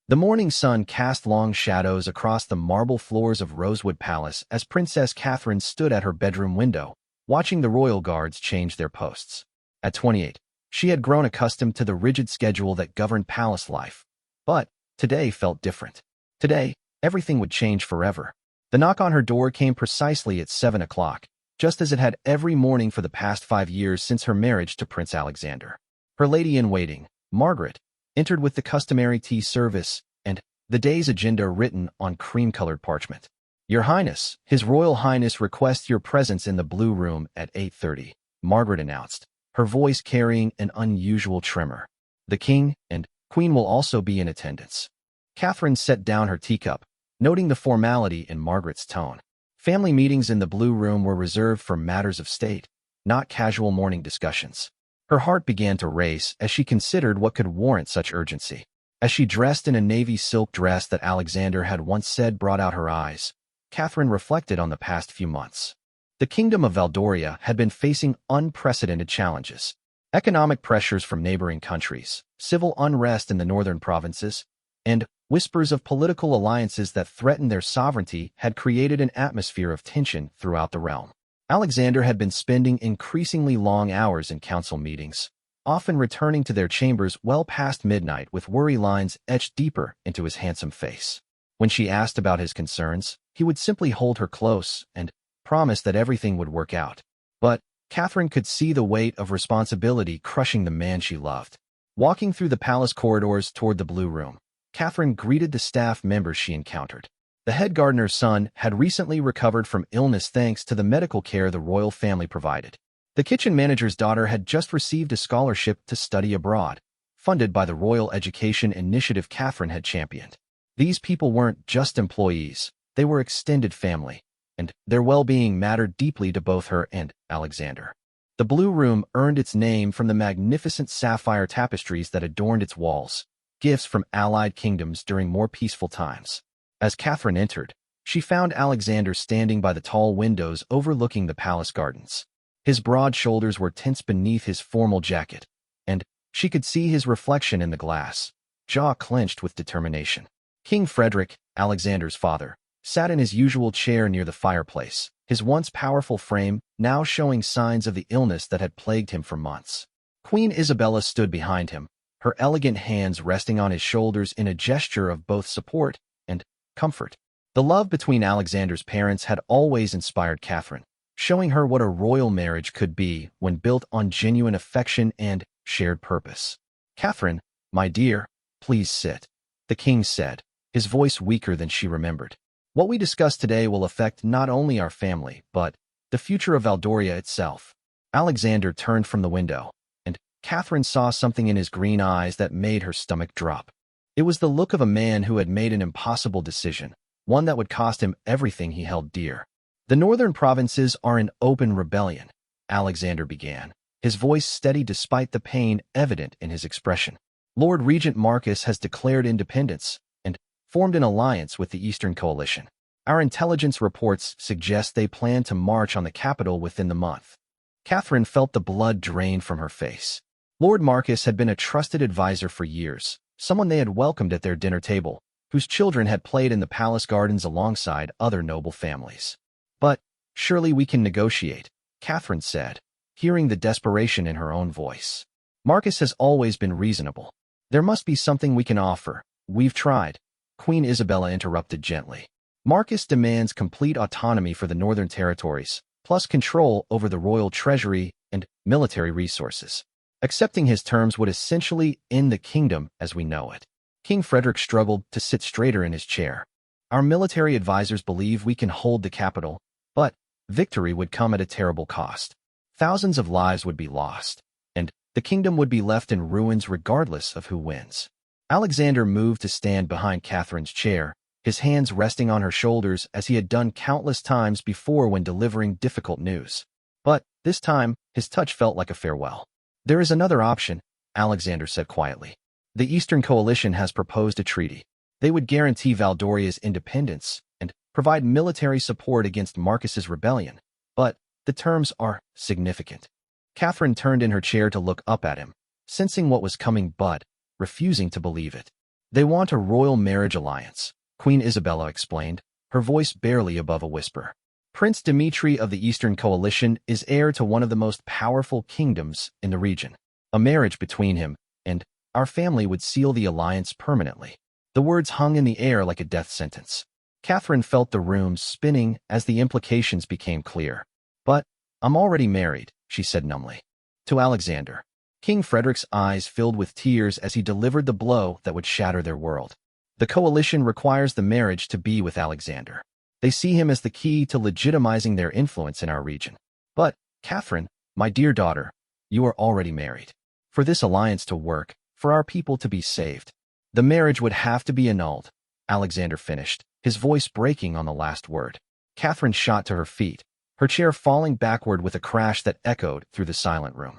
The morning sun cast long shadows across the marble floors of Rosewood Palace as Princess Catherine stood at her bedroom window, watching the royal guards change their posts. At 28, she had grown accustomed to the rigid schedule that governed palace life. But today felt different. Today, everything would change forever. The knock on her door came precisely at 7 o'clock, just as it had every morning for the past 5 years since her marriage to Prince Alexander. Her lady-in-waiting, Margaret, entered with the customary tea service and the day's agenda written on cream-colored parchment. "Your Highness, His Royal Highness requests your presence in the Blue Room at 8:30, Margaret announced, her voice carrying an unusual tremor. "The King and Queen will also be in attendance." Catherine set down her teacup, noting the formality in Margaret's tone. Family meetings in the Blue Room were reserved for matters of state, not casual morning discussions. Her heart began to race as she considered what could warrant such urgency. As she dressed in a navy silk dress that Alexander had once said brought out her eyes, Catherine reflected on the past few months. The Kingdom of Valdoria had been facing unprecedented challenges. Economic pressures from neighboring countries, civil unrest in the northern provinces, and whispers of political alliances that threatened their sovereignty had created an atmosphere of tension throughout the realm. Alexander had been spending increasingly long hours in council meetings, often returning to their chambers well past midnight with worry lines etched deeper into his handsome face. When she asked about his concerns, he would simply hold her close and promise that everything would work out. But Catherine could see the weight of responsibility crushing the man she loved. Walking through the palace corridors toward the Blue Room, Catherine greeted the staff members she encountered. The head gardener's son had recently recovered from illness thanks to the medical care the royal family provided. The kitchen manager's daughter had just received a scholarship to study abroad, funded by the Royal Education Initiative Catherine had championed. These people weren't just employees, they were extended family, and their well-being mattered deeply to both her and Alexander. The Blue Room earned its name from the magnificent sapphire tapestries that adorned its walls, gifts from allied kingdoms during more peaceful times. As Catherine entered, she found Alexander standing by the tall windows overlooking the palace gardens. His broad shoulders were tense beneath his formal jacket, and she could see his reflection in the glass, jaw clenched with determination. King Frederick, Alexander's father, sat in his usual chair near the fireplace, his once powerful frame now showing signs of the illness that had plagued him for months. Queen Isabella stood behind him, her elegant hands resting on his shoulders in a gesture of both support and comfort. The love between Alexander's parents had always inspired Catherine, showing her what a royal marriage could be when built on genuine affection and shared purpose. "Catherine, my dear, please sit," the king said, his voice weaker than she remembered. "What we discuss today will affect not only our family, but the future of Valdoria itself." Alexander turned from the window, and Catherine saw something in his green eyes that made her stomach drop. It was the look of a man who had made an impossible decision, one that would cost him everything he held dear. "The northern provinces are in open rebellion," Alexander began, his voice steady despite the pain evident in his expression. "Lord Regent Marcus has declared independence and formed an alliance with the Eastern Coalition. Our intelligence reports suggest they plan to march on the capital within the month." Catherine felt the blood drain from her face. Lord Marcus had been a trusted advisor for years, someone they had welcomed at their dinner table, whose children had played in the palace gardens alongside other noble families. "But surely we can negotiate," Catherine said, hearing the desperation in her own voice. "Marcus has always been reasonable. There must be something we can offer. We've tried," Queen Isabella interrupted gently. "Marcus demands complete autonomy for the northern territories, plus control over the royal treasury and military resources. Accepting his terms would essentially end the kingdom as we know it." King Frederick struggled to sit straighter in his chair. "Our military advisors believe we can hold the capital, but victory would come at a terrible cost. Thousands of lives would be lost, and the kingdom would be left in ruins regardless of who wins." Alexander moved to stand behind Catherine's chair, his hands resting on her shoulders as he had done countless times before when delivering difficult news. But this time, his touch felt like a farewell. "There is another option," Alexander said quietly. "The Eastern Coalition has proposed a treaty. They would guarantee Valdoria's independence and provide military support against Marcus's rebellion, but the terms are significant." Catherine turned in her chair to look up at him, sensing what was coming but refusing to believe it. They want a royal marriage alliance, Queen Isabella explained, her voice barely above a whisper. Prince Dmitri of the Eastern Coalition is heir to one of the most powerful kingdoms in the region. A marriage between him and our family would seal the alliance permanently. The words hung in the air like a death sentence. Catherine felt the room spinning as the implications became clear. But I'm already married, she said numbly. To Alexander. King Frederick's eyes filled with tears as he delivered the blow that would shatter their world. The coalition requires the marriage to be with Alexander. They see him as the key to legitimizing their influence in our region. But, Catherine, my dear daughter, you are already married. For this alliance to work, for our people to be saved, the marriage would have to be annulled, Alexander finished, his voice breaking on the last word. Catherine shot to her feet, her chair falling backward with a crash that echoed through the silent room.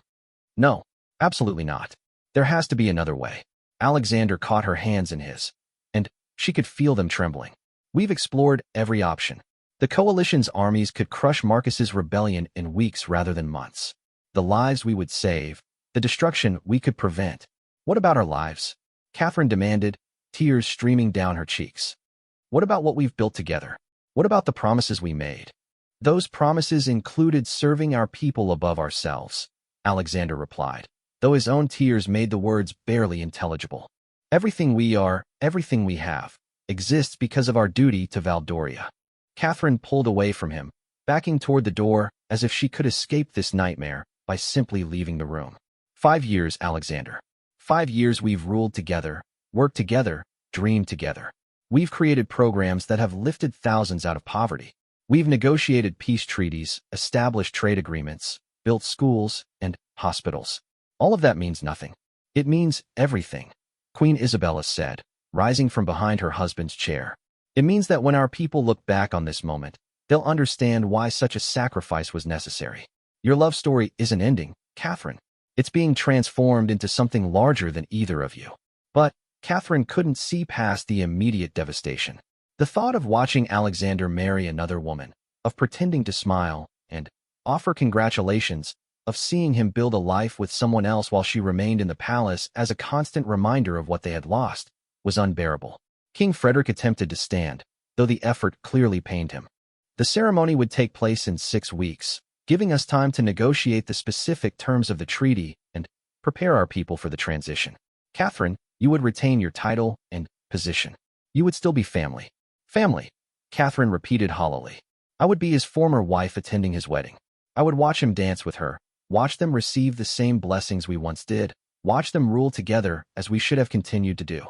No, absolutely not. There has to be another way. Alexander caught her hands in his, and she could feel them trembling. We've explored every option. The coalition's armies could crush Marcus's rebellion in weeks rather than months. The lives we would save, the destruction we could prevent. What about our lives? Catherine demanded, tears streaming down her cheeks. What about what we've built together? What about the promises we made? Those promises included serving our people above ourselves, Alexander replied, though his own tears made the words barely intelligible. Everything we are, everything we have, exists because of our duty to Valdoria. Catherine pulled away from him, backing toward the door as if she could escape this nightmare by simply leaving the room. 5 years, Alexander. 5 years we've ruled together, worked together, dreamed together. We've created programs that have lifted thousands out of poverty. We've negotiated peace treaties, established trade agreements, built schools and hospitals. All of that means nothing. It means everything, Queen Isabella said, rising from behind her husband's chair. It means that when our people look back on this moment, they'll understand why such a sacrifice was necessary. Your love story isn't ending, Catherine. It's being transformed into something larger than either of you. But Catherine couldn't see past the immediate devastation. The thought of watching Alexander marry another woman, of pretending to smile and offer congratulations, of seeing him build a life with someone else while she remained in the palace as a constant reminder of what they had lost, was unbearable. King Frederick attempted to stand, though the effort clearly pained him. The ceremony would take place in 6 weeks, giving us time to negotiate the specific terms of the treaty and prepare our people for the transition. Catherine, you would retain your title and position. You would still be family. Family, Catherine repeated hollowly. I would be his former wife attending his wedding. I would watch him dance with her, watch them receive the same blessings we once did, watch them rule together as we should have continued to do.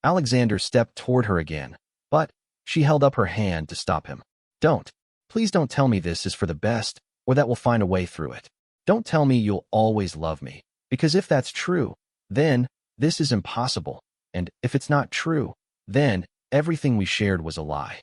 Alexander stepped toward her again, but she held up her hand to stop him. Don't. Please don't tell me this is for the best, or that we'll find a way through it. Don't tell me you'll always love me, because if that's true, then this is impossible, and if it's not true, then everything we shared was a lie.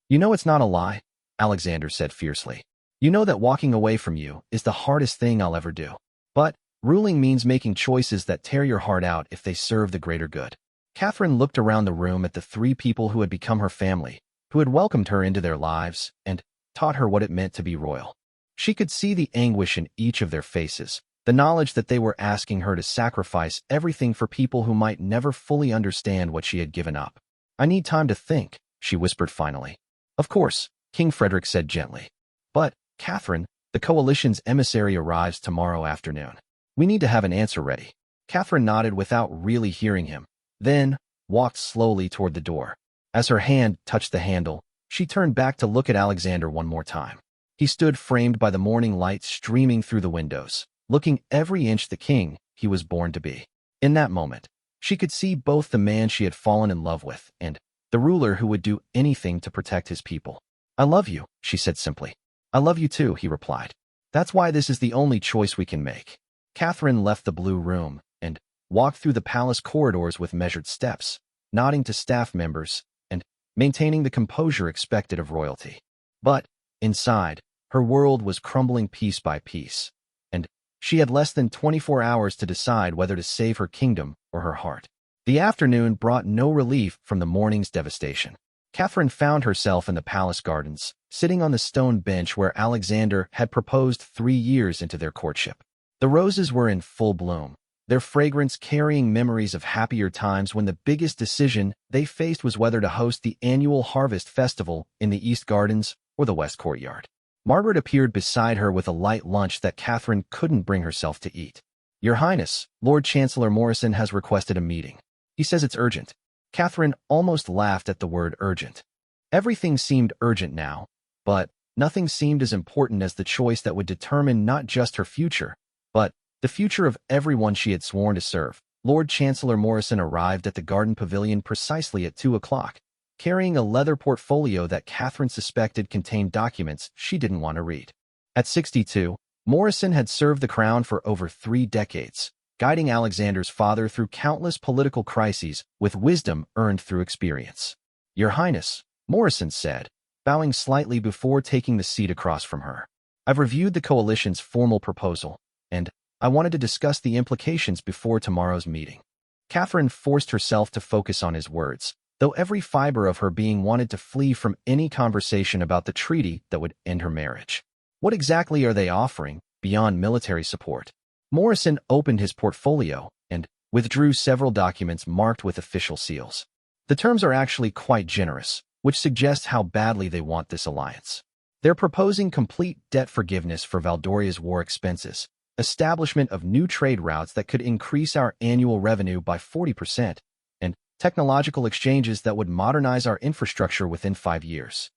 You know it's not a lie, Alexander said fiercely. You know that walking away from you is the hardest thing I'll ever do. But ruling means making choices that tear your heart out if they serve the greater good. Catherine looked around the room at the 3 people who had become her family, who had welcomed her into their lives and taught her what it meant to be royal. She could see the anguish in each of their faces, the knowledge that they were asking her to sacrifice everything for people who might never fully understand what she had given up. I need time to think, she whispered finally. Of course, King Frederick said gently. But, Catherine, the coalition's emissary arrives tomorrow afternoon. We need to have an answer ready. Catherine nodded without really hearing him, then walked slowly toward the door. As her hand touched the handle, she turned back to look at Alexander one more time. He stood framed by the morning light streaming through the windows, looking every inch the king he was born to be. In that moment, she could see both the man she had fallen in love with and the ruler who would do anything to protect his people. I love you, she said simply. I love you too, he replied. That's why this is the only choice we can make. Catherine left the blue room and walked through the palace corridors with measured steps, nodding to staff members and maintaining the composure expected of royalty. But, inside, her world was crumbling piece by piece, and she had less than 24 hours to decide whether to save her kingdom or her heart. The afternoon brought no relief from the morning's devastation. Catherine found herself in the palace gardens, sitting on the stone bench where Alexander had proposed 3 years into their courtship. The roses were in full bloom, their fragrance carrying memories of happier times when the biggest decision they faced was whether to host the annual Harvest Festival in the East Gardens or the West Courtyard. Margaret appeared beside her with a light lunch that Catherine couldn't bring herself to eat. "Your Highness, Lord Chancellor Morrison has requested a meeting. He says it's urgent." Catherine almost laughed at the word urgent. Everything seemed urgent now, but nothing seemed as important as the choice that would determine not just her future, but the future of everyone she had sworn to serve. Lord Chancellor Morrison arrived at the garden pavilion precisely at 2 o'clock, carrying a leather portfolio that Catherine suspected contained documents she didn't want to read. At 62, Morrison had served the crown for over 3 decades, guiding Alexander's father through countless political crises with wisdom earned through experience. "Your Highness," Morrison said, bowing slightly before taking the seat across from her. "I've reviewed the coalition's formal proposal, and I wanted to discuss the implications before tomorrow's meeting." Catherine forced herself to focus on his words, though every fiber of her being wanted to flee from any conversation about the treaty that would end her marriage. What exactly are they offering, beyond military support? Morrison opened his portfolio and withdrew several documents marked with official seals. The terms are actually quite generous, which suggests how badly they want this alliance. They're proposing complete debt forgiveness for Valdoria's war expenses, establishment of new trade routes that could increase our annual revenue by 40%, and technological exchanges that would modernize our infrastructure within 5 years.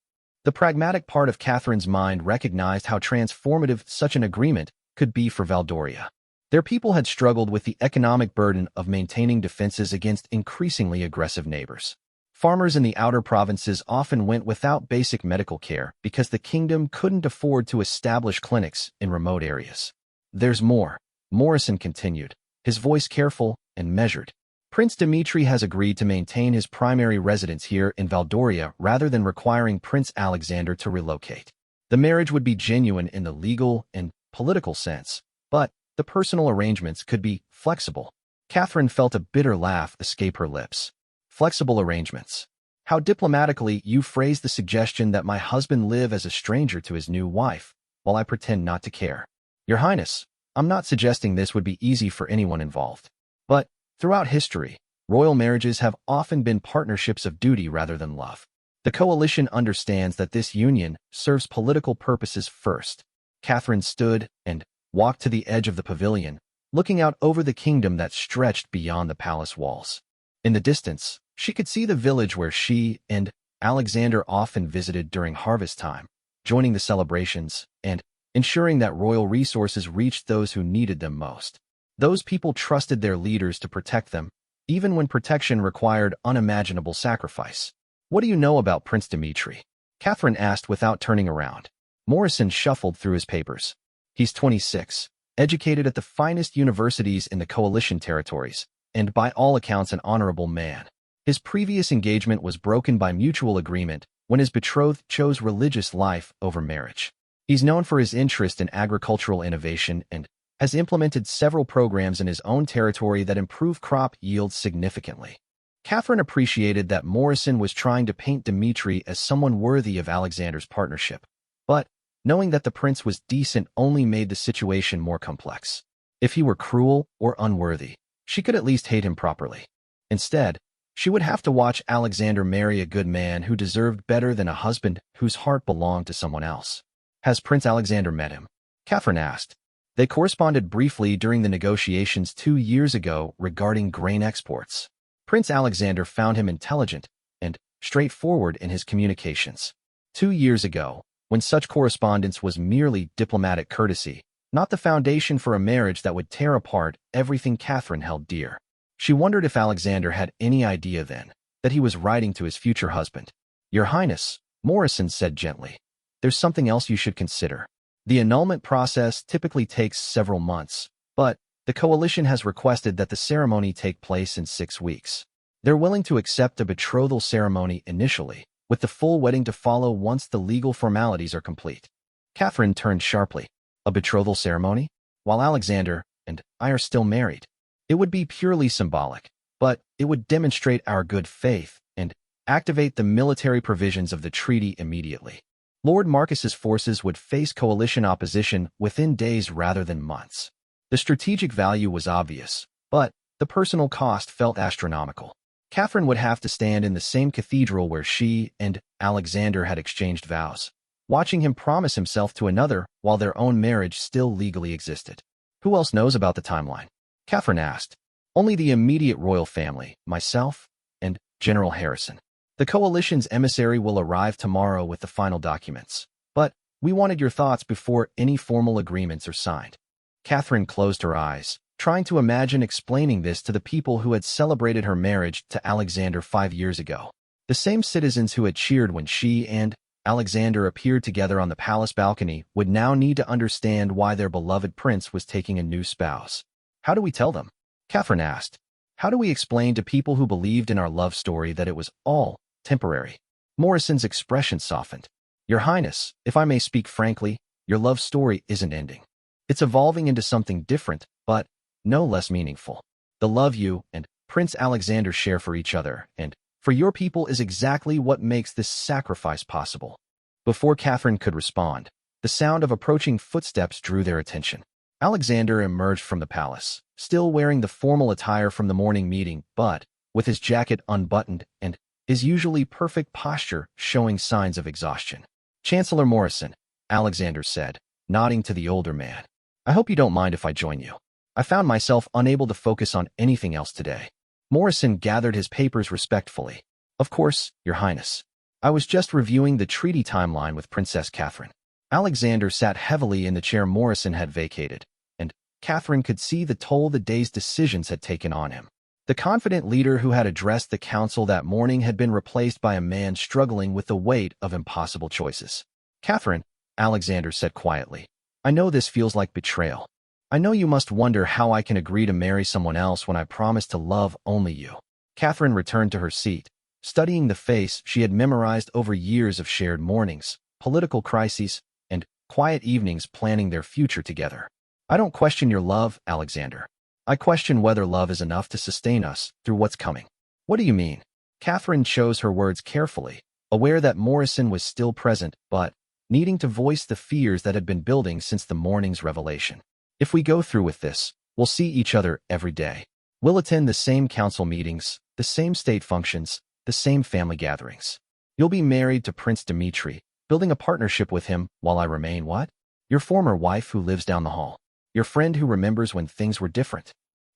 The pragmatic part of Catherine's mind recognized how transformative such an agreement could be for Valdoria. Their people had struggled with the economic burden of maintaining defenses against increasingly aggressive neighbors. Farmers in the outer provinces often went without basic medical care because the kingdom couldn't afford to establish clinics in remote areas. "There's more," Morrison continued, his voice careful and measured. "Prince Dmitri has agreed to maintain his primary residence here in Valdoria rather than requiring Prince Alexander to relocate. The marriage would be genuine in the legal and political sense, but the personal arrangements could be flexible." Catherine felt a bitter laugh escape her lips. "Flexible arrangements. How diplomatically you phrase the suggestion that my husband live as a stranger to his new wife, while I pretend not to care. Your Highness, I'm not suggesting this would be easy for anyone involved. But throughout history, royal marriages have often been partnerships of duty rather than love. The coalition understands that this union serves political purposes first." Catherine stood and walked to the edge of the pavilion, looking out over the kingdom that stretched beyond the palace walls. In the distance, she could see the village where she and Alexander often visited during harvest time, joining the celebrations and ensuring that royal resources reached those who needed them most. Those people trusted their leaders to protect them, even when protection required unimaginable sacrifice. "What do you know about Prince Dmitri?" Catherine asked without turning around. Morrison shuffled through his papers. "He's 26, educated at the finest universities in the coalition territories, and by all accounts an honorable man. His previous engagement was broken by mutual agreement when his betrothed chose religious life over marriage. He's known for his interest in agricultural innovation and has implemented several programs in his own territory that improve crop yields significantly." Catherine appreciated that Morrison was trying to paint Dmitri as someone worthy of Alexander's partnership, but knowing that the prince was decent only made the situation more complex. If he were cruel or unworthy, she could at least hate him properly. Instead, she would have to watch Alexander marry a good man who deserved better than a husband whose heart belonged to someone else. "Has Prince Alexander met him?" Catherine asked. They corresponded briefly during the negotiations 2 years ago regarding grain exports. Prince Alexander found him intelligent and straightforward in his communications. 2 years ago, when such correspondence was merely diplomatic courtesy, not the foundation for a marriage that would tear apart everything Catherine held dear. She wondered if Alexander had any idea then that he was writing to his future husband. "Your Highness," Morrison said gently, "there's something else you should consider. The annulment process typically takes several months, but the coalition has requested that the ceremony take place in 6 weeks. They're willing to accept a betrothal ceremony initially, with the full wedding to follow once the legal formalities are complete." Catherine turned sharply. "A betrothal ceremony? While Alexander and I are still married? It would be purely symbolic, but it would demonstrate our good faith and activate the military provisions of the treaty immediately. Lord Marcus's forces would face coalition opposition within days rather than months. The strategic value was obvious, But the personal cost felt astronomical. Catherine would have to stand in the same cathedral where she and Alexander had exchanged vows, watching him promise himself to another while their own marriage still legally existed. Who else knows about the timeline? Catherine asked. Only the immediate royal family, myself, and General Harrison. The coalition's emissary will arrive tomorrow with the final documents. But we wanted your thoughts before any formal agreements are signed. Catherine closed her eyes, trying to imagine explaining this to the people who had celebrated her marriage to Alexander 5 years ago. The same citizens who had cheered when she and Alexander appeared together on the palace balcony would now need to understand why their beloved prince was taking a new spouse. How do we tell them? Catherine asked. How do we explain to people who believed in our love story that it was all temporary? Morrison's expression softened. Your Highness, if I may speak frankly, your love story isn't ending. It's evolving into something different, but no less meaningful. The love you and Prince Alexander share for each other and for your people is exactly what makes this sacrifice possible. Before Catherine could respond, the sound of approaching footsteps drew their attention. Alexander emerged from the palace, still wearing the formal attire from the morning meeting, but with his jacket unbuttoned and his usually perfect posture showing signs of exhaustion. Chancellor Morrison, Alexander said, nodding to the older man. I hope you don't mind if I join you. I found myself unable to focus on anything else today. Morrison gathered his papers respectfully. Of course, Your Highness. I was just reviewing the treaty timeline with Princess Catherine. Alexander sat heavily in the chair Morrison had vacated, and Catherine could see the toll the day's decisions had taken on him. The confident leader who had addressed the council that morning had been replaced by a man struggling with the weight of impossible choices. Catherine, Alexander said quietly, I know this feels like betrayal. I know you must wonder how I can agree to marry someone else when I promised to love only you. Catherine returned to her seat, studying the face she had memorized over years of shared mornings, political crises, and quiet evenings planning their future together. I don't question your love, Alexander. I question whether love is enough to sustain us through what's coming. What do you mean? Catherine chose her words carefully, aware that Morrison was still present, but needing to voice the fears that had been building since the morning's revelation. If we go through with this, we'll see each other every day. We'll attend the same council meetings, the same state functions, the same family gatherings. You'll be married to Prince Dmitri, building a partnership with him while I remain what? Your former wife who lives down the hall. Your friend who remembers when things were different.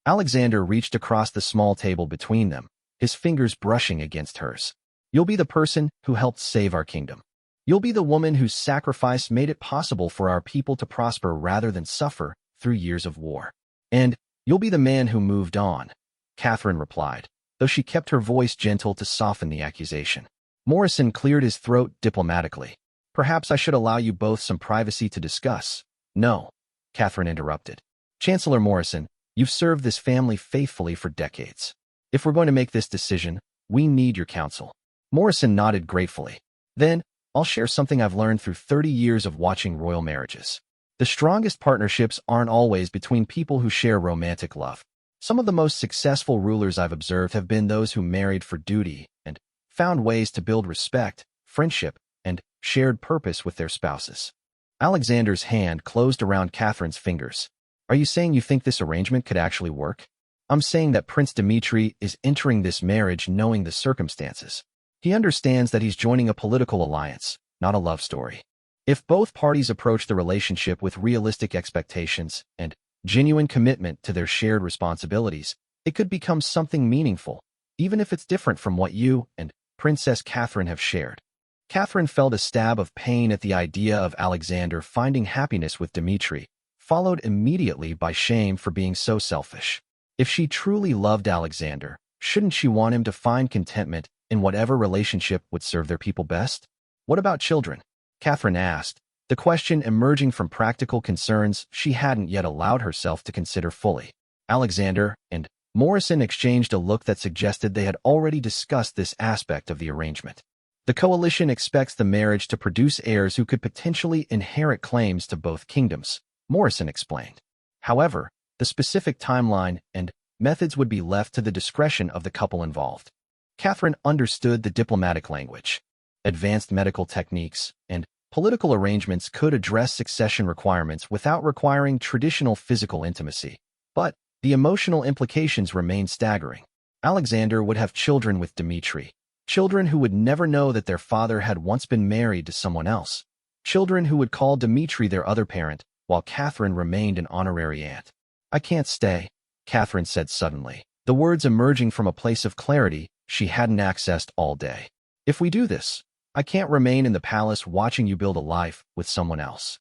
Alexander reached across the small table between them, his fingers brushing against hers. You'll be the person who helped save our kingdom. You'll be the woman whose sacrifice made it possible for our people to prosper rather than suffer through years of war. And you'll be the man who moved on, Catherine replied, though she kept her voice gentle to soften the accusation. Morrison cleared his throat diplomatically. Perhaps I should allow you both some privacy to discuss. No, Catherine interrupted. Chancellor Morrison, you've served this family faithfully for decades. If we're going to make this decision, we need your counsel. Morrison nodded gratefully. Then, I'll share something I've learned through 30 years of watching royal marriages. The strongest partnerships aren't always between people who share romantic love. Some of the most successful rulers I've observed have been those who married for duty and found ways to build respect, friendship, and shared purpose with their spouses. Alexander's hand closed around Catherine's fingers. Are you saying you think this arrangement could actually work? I'm saying that Prince Dmitri is entering this marriage knowing the circumstances. He understands that he's joining a political alliance, not a love story. If both parties approach the relationship with realistic expectations and genuine commitment to their shared responsibilities, it could become something meaningful, even if it's different from what you and Princess Catherine have shared. Catherine felt a stab of pain at the idea of Alexander finding happiness with Dmitri, followed immediately by shame for being so selfish. If she truly loved Alexander, shouldn't she want him to find contentment in whatever relationship would serve their people best? What about children? Catherine asked, the question emerging from practical concerns she hadn't yet allowed herself to consider fully. Alexander and Morrison exchanged a look that suggested they had already discussed this aspect of the arrangement. The coalition expects the marriage to produce heirs who could potentially inherit claims to both kingdoms, Morrison explained. However, the specific timeline and methods would be left to the discretion of the couple involved. Catherine understood the diplomatic language. Advanced medical techniques and political arrangements could address succession requirements without requiring traditional physical intimacy. But The emotional implications remained staggering. Alexander would have children with Dmitri, children who would never know that their father had once been married to someone else, children who would call Dmitri their other parent, while Catherine remained an honorary aunt. "I can't stay," Catherine said suddenly, the words emerging from a place of clarity she hadn't accessed all day. "If we do this, I can't remain in the palace watching you build a life with someone else."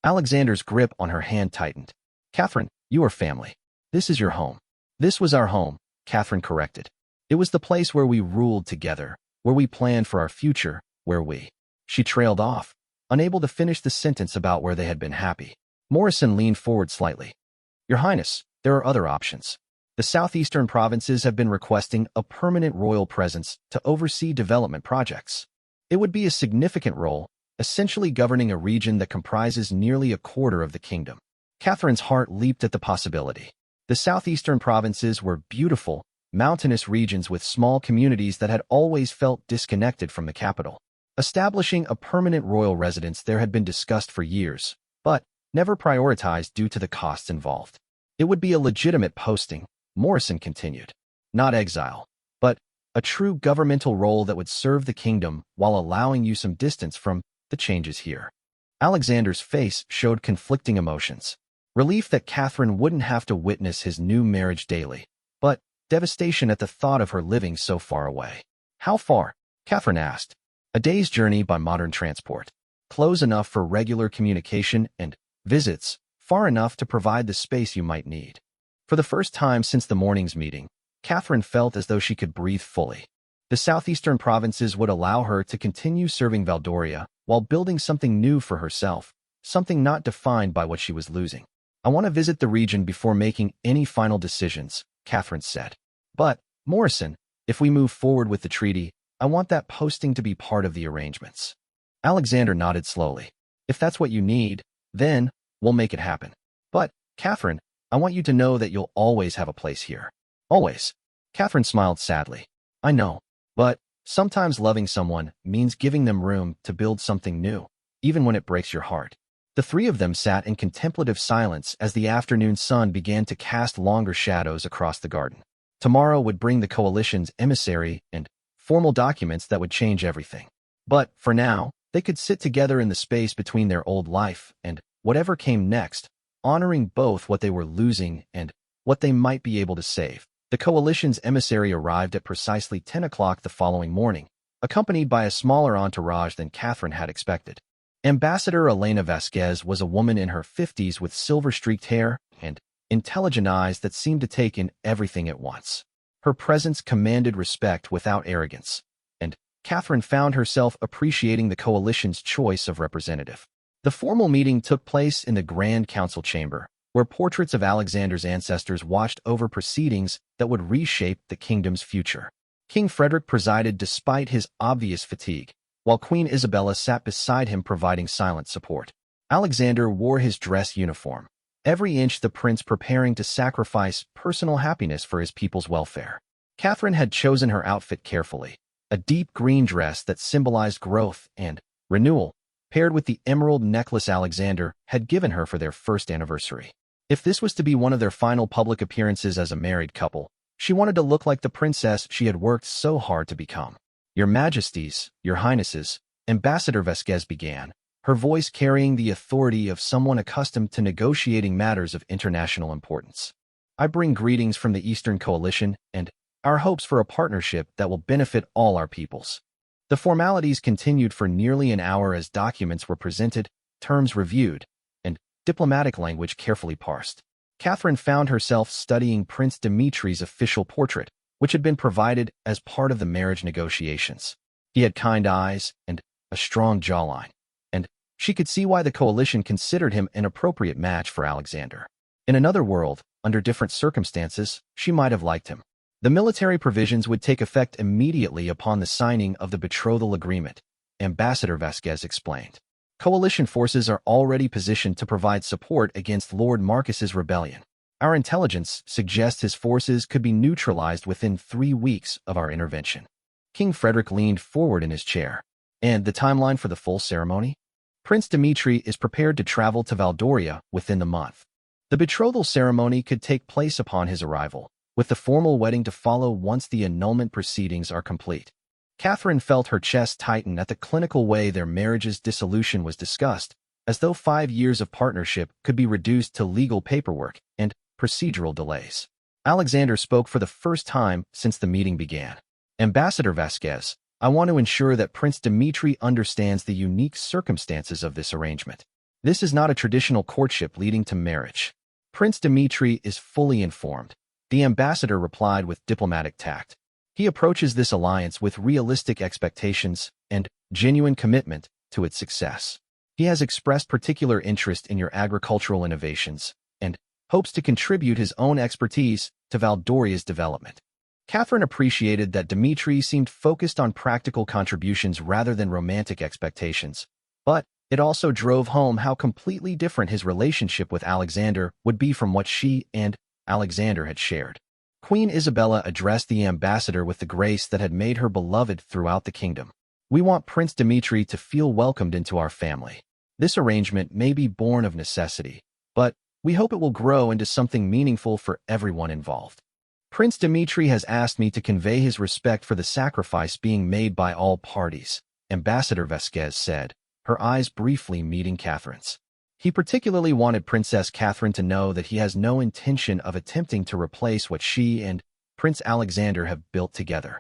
Alexander's grip on her hand tightened. "Catherine, you are family. This is your home." "This was our home," Catherine corrected. "It was the place where we ruled together, where we planned for our future, where we—" She trailed off, unable to finish the sentence about where they had been happy. Morrison leaned forward slightly. "Your Highness, there are other options. The southeastern provinces have been requesting a permanent royal presence to oversee development projects. It would be a significant role, essentially governing a region that comprises nearly a quarter of the kingdom." Catherine's heart leaped at the possibility. The southeastern provinces were beautiful, mountainous regions with small communities that had always felt disconnected from the capital. Establishing a permanent royal residence there had been discussed for years, but never prioritized due to the costs involved. It would be a legitimate posting, Morrison continued. Not exile, but a true governmental role that would serve the kingdom while allowing you some distance from the changes here. Alexander's face showed conflicting emotions. Relief that Catherine wouldn't have to witness his new marriage daily, but devastation at the thought of her living so far away. "How far?" Catherine asked. "A day's journey by modern transport. Close enough for regular communication and visits, far enough to provide the space you might need." For the first time since the morning's meeting, Catherine felt as though she could breathe fully. The southeastern provinces would allow her to continue serving Valdoria while building something new for herself, something not defined by what she was losing. "I want to visit the region before making any final decisions," Catherine said. "But, Morrison, if we move forward with the treaty, I want that posting to be part of the arrangements." Alexander nodded slowly. "If that's what you need, then we'll make it happen. But, Catherine, I want you to know that you'll always have a place here." "Always." Catherine smiled sadly. "I know. But sometimes loving someone means giving them room to build something new, even when it breaks your heart." The three of them sat in contemplative silence as the afternoon sun began to cast longer shadows across the garden. Tomorrow would bring the coalition's emissary and formal documents that would change everything. But, for now, they could sit together in the space between their old life and whatever came next, honoring both what they were losing and what they might be able to save. The coalition's emissary arrived at precisely 10 o'clock the following morning, accompanied by a smaller entourage than Catherine had expected. Ambassador Elena Vasquez was a woman in her 50s with silver-streaked hair and intelligent eyes that seemed to take in everything at once. Her presence commanded respect without arrogance, and Catherine found herself appreciating the coalition's choice of representative. The formal meeting took place in the Grand Council chamber, where portraits of Alexander's ancestors watched over proceedings that would reshape the kingdom's future. King Frederick presided despite his obvious fatigue, while Queen Isabella sat beside him providing silent support. Alexander wore his dress uniform, every inch the prince preparing to sacrifice personal happiness for his people's welfare. Catherine had chosen her outfit carefully, a deep green dress that symbolized growth and renewal, paired with the emerald necklace Alexander had given her for their first anniversary. If this was to be one of their final public appearances as a married couple, she wanted to look like the princess she had worked so hard to become. "Your Majesties, Your Highnesses," Ambassador Vasquez began, her voice carrying the authority of someone accustomed to negotiating matters of international importance. "I bring greetings from the Eastern Coalition and our hopes for a partnership that will benefit all our peoples." The formalities continued for nearly an hour as documents were presented, terms reviewed, and diplomatic language carefully parsed. Catherine found herself studying Prince Dimitri's official portrait, which had been provided as part of the marriage negotiations. He had kind eyes and a strong jawline, and she could see why the coalition considered him an appropriate match for Alexander. In another world, under different circumstances, she might have liked him. The military provisions would take effect immediately upon the signing of the betrothal agreement, Ambassador Vasquez explained. Coalition forces are already positioned to provide support against Lord Marcus's rebellion. Our intelligence suggests his forces could be neutralized within 3 weeks of our intervention. King Frederick leaned forward in his chair. "And the timeline for the full ceremony?" "Prince Dimitri is prepared to travel to Valdoria within the month." The betrothal ceremony could take place upon his arrival, with the formal wedding to follow once the annulment proceedings are complete. Catherine felt her chest tighten at the clinical way their marriage's dissolution was discussed, as though 5 years of partnership could be reduced to legal paperwork and procedural delays. Alexander spoke for the first time since the meeting began. Ambassador Vasquez, I want to ensure that Prince Dmitri understands the unique circumstances of this arrangement. This is not a traditional courtship leading to marriage. Prince Dmitri is fully informed, the ambassador replied with diplomatic tact. He approaches this alliance with realistic expectations and genuine commitment to its success. He has expressed particular interest in your agricultural innovations and hopes to contribute his own expertise to Valdoria's development. Catherine appreciated that Dmitri seemed focused on practical contributions rather than romantic expectations, but it also drove home how completely different his relationship with Alexander would be from what she and Alexander had shared. Queen Isabella addressed the ambassador with the grace that had made her beloved throughout the kingdom. We want Prince Dmitri to feel welcomed into our family. This arrangement may be born of necessity, but we hope it will grow into something meaningful for everyone involved. Prince Dmitri has asked me to convey his respect for the sacrifice being made by all parties, Ambassador Vasquez said, her eyes briefly meeting Catherine's. He particularly wanted Princess Catherine to know that he has no intention of attempting to replace what she and Prince Alexander have built together.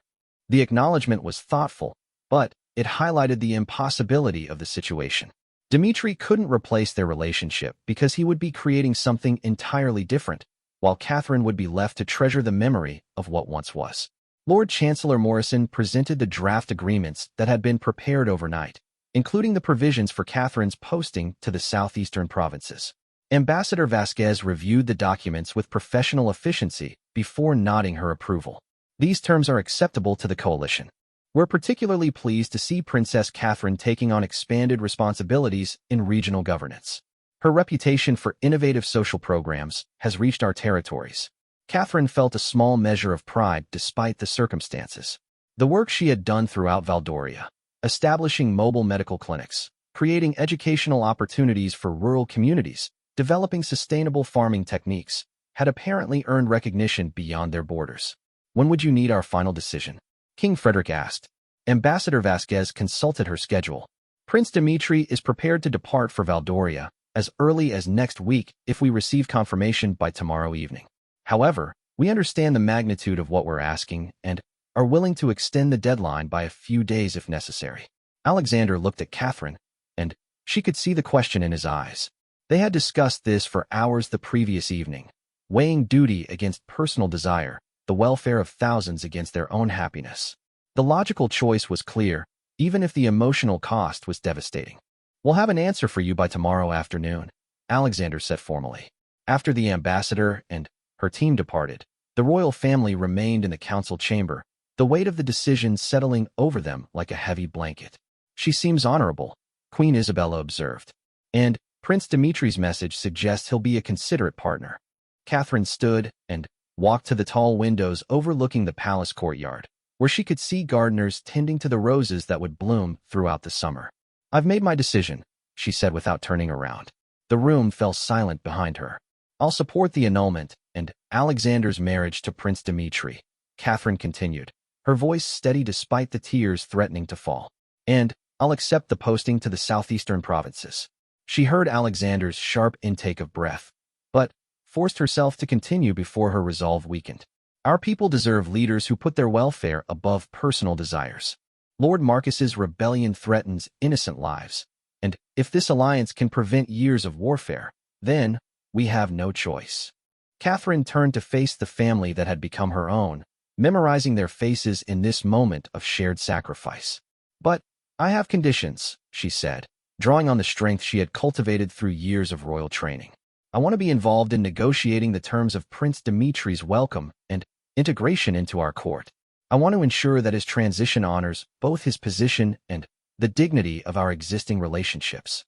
The acknowledgement was thoughtful, but it highlighted the impossibility of the situation. Dmitri couldn't replace their relationship because he would be creating something entirely different, while Catherine would be left to treasure the memory of what once was. Lord Chancellor Morrison presented the draft agreements that had been prepared overnight, including the provisions for Catherine's posting to the southeastern provinces. Ambassador Vasquez reviewed the documents with professional efficiency before nodding her approval. These terms are acceptable to the coalition. We're particularly pleased to see Princess Catherine taking on expanded responsibilities in regional governance. Her reputation for innovative social programs has reached our territories. Catherine felt a small measure of pride despite the circumstances. The work she had done throughout Valdoria, establishing mobile medical clinics, creating educational opportunities for rural communities, developing sustainable farming techniques, had apparently earned recognition beyond their borders. When would you need our final decision? King Frederick asked. Ambassador Vasquez consulted her schedule. Prince Dmitri is prepared to depart for Valdoria as early as next week if we receive confirmation by tomorrow evening. However, we understand the magnitude of what we're asking and are willing to extend the deadline by a few days if necessary. Alexander looked at Catherine, and she could see the question in his eyes. They had discussed this for hours the previous evening, weighing duty against personal desire, the welfare of thousands against their own happiness. The logical choice was clear, even if the emotional cost was devastating. We'll have an answer for you by tomorrow afternoon, Alexander said formally. After the ambassador and her team departed, the royal family remained in the council chamber, the weight of the decision settling over them like a heavy blanket. She seems honorable, Queen Isabella observed. And Prince Dimitri's message suggests he'll be a considerate partner. Catherine stood and walked to the tall windows overlooking the palace courtyard, where she could see gardeners tending to the roses that would bloom throughout the summer. I've made my decision, she said without turning around. The room fell silent behind her. I'll support the annulment and Alexander's marriage to Prince Dmitri, Catherine continued, her voice steady despite the tears threatening to fall. And I'll accept the posting to the southeastern provinces. She heard Alexander's sharp intake of breath, but forced herself to continue before her resolve weakened. Our people deserve leaders who put their welfare above personal desires. Lord Marcus's rebellion threatens innocent lives, and if this alliance can prevent years of warfare, then we have no choice. Catherine turned to face the family that had become her own, memorizing their faces in this moment of shared sacrifice. But I have conditions, she said, drawing on the strength she had cultivated through years of royal training. I want to be involved in negotiating the terms of Prince Dimitri's welcome and integration into our court. I want to ensure that his transition honors both his position and the dignity of our existing relationships.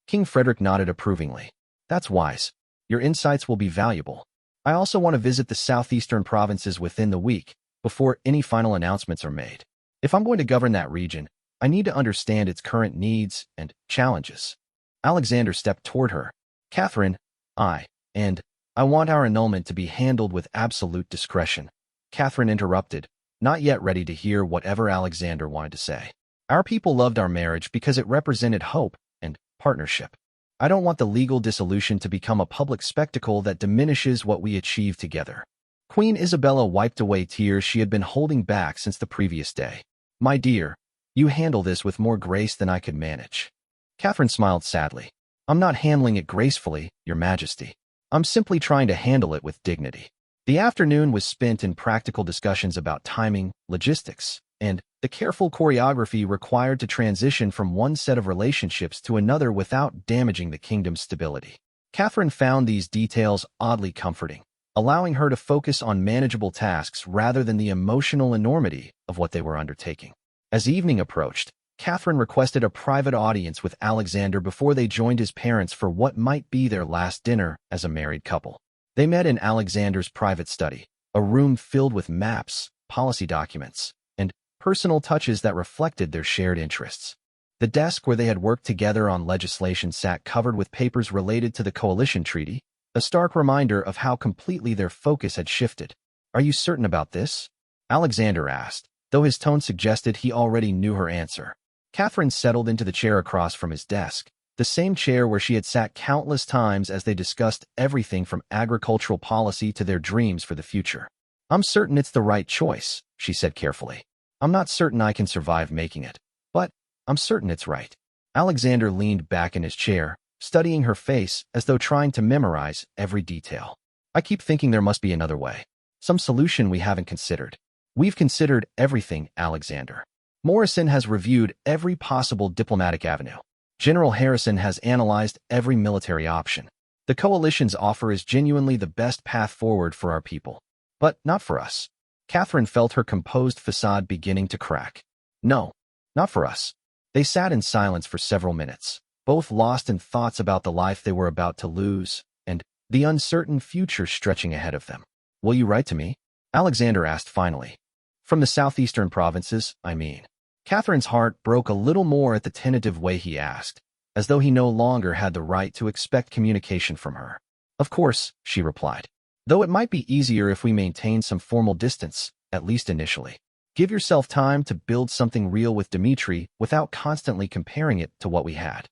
King Frederick nodded approvingly. That's wise. Your insights will be valuable. I also want to visit the southeastern provinces within the week, before any final announcements are made. If I'm going to govern that region, I need to understand its current needs and challenges. Alexander stepped toward her. Catherine, I and I want our annulment to be handled with absolute discretion. Catherine interrupted, not yet ready to hear whatever Alexander wanted to say. Our people loved our marriage because it represented hope and partnership. I don't want the legal dissolution to become a public spectacle that diminishes what we achieved together. Queen Isabella wiped away tears she had been holding back since the previous day. My dear, you handle this with more grace than I could manage. Catherine smiled sadly. I'm not handling it gracefully, Your Majesty. I'm simply trying to handle it with dignity. The afternoon was spent in practical discussions about timing, logistics, and the careful choreography required to transition from one set of relationships to another without damaging the kingdom's stability. Catherine found these details oddly comforting, allowing her to focus on manageable tasks rather than the emotional enormity of what they were undertaking. As evening approached, Catherine requested a private audience with Alexander before they joined his parents for what might be their last dinner as a married couple. They met in Alexander's private study, a room filled with maps, policy documents, and personal touches that reflected their shared interests. The desk where they had worked together on legislation sat covered with papers related to the coalition treaty, a stark reminder of how completely their focus had shifted. Are you certain about this? Alexander asked, though his tone suggested he already knew her answer. Catherine settled into the chair across from his desk, the same chair where she had sat countless times as they discussed everything from agricultural policy to their dreams for the future. I'm certain it's the right choice, she said carefully. I'm not certain I can survive making it, but I'm certain it's right. Alexander leaned back in his chair, studying her face as though trying to memorize every detail. I keep thinking there must be another way. Some solution we haven't considered. We've considered everything, Alexander. Morrison has reviewed every possible diplomatic avenue. General Harrison has analyzed every military option. The coalition's offer is genuinely the best path forward for our people. But not for us. Catherine felt her composed facade beginning to crack. No, not for us. They sat in silence for several minutes, both lost in thoughts about the life they were about to lose and the uncertain future stretching ahead of them. Will you write to me? Alexander asked finally. From the southeastern provinces, I mean. Catherine's heart broke a little more at the tentative way he asked, as though he no longer had the right to expect communication from her. Of course, she replied. Though it might be easier if we maintain some formal distance, at least initially. Give yourself time to build something real with Dmitri without constantly comparing it to what we had.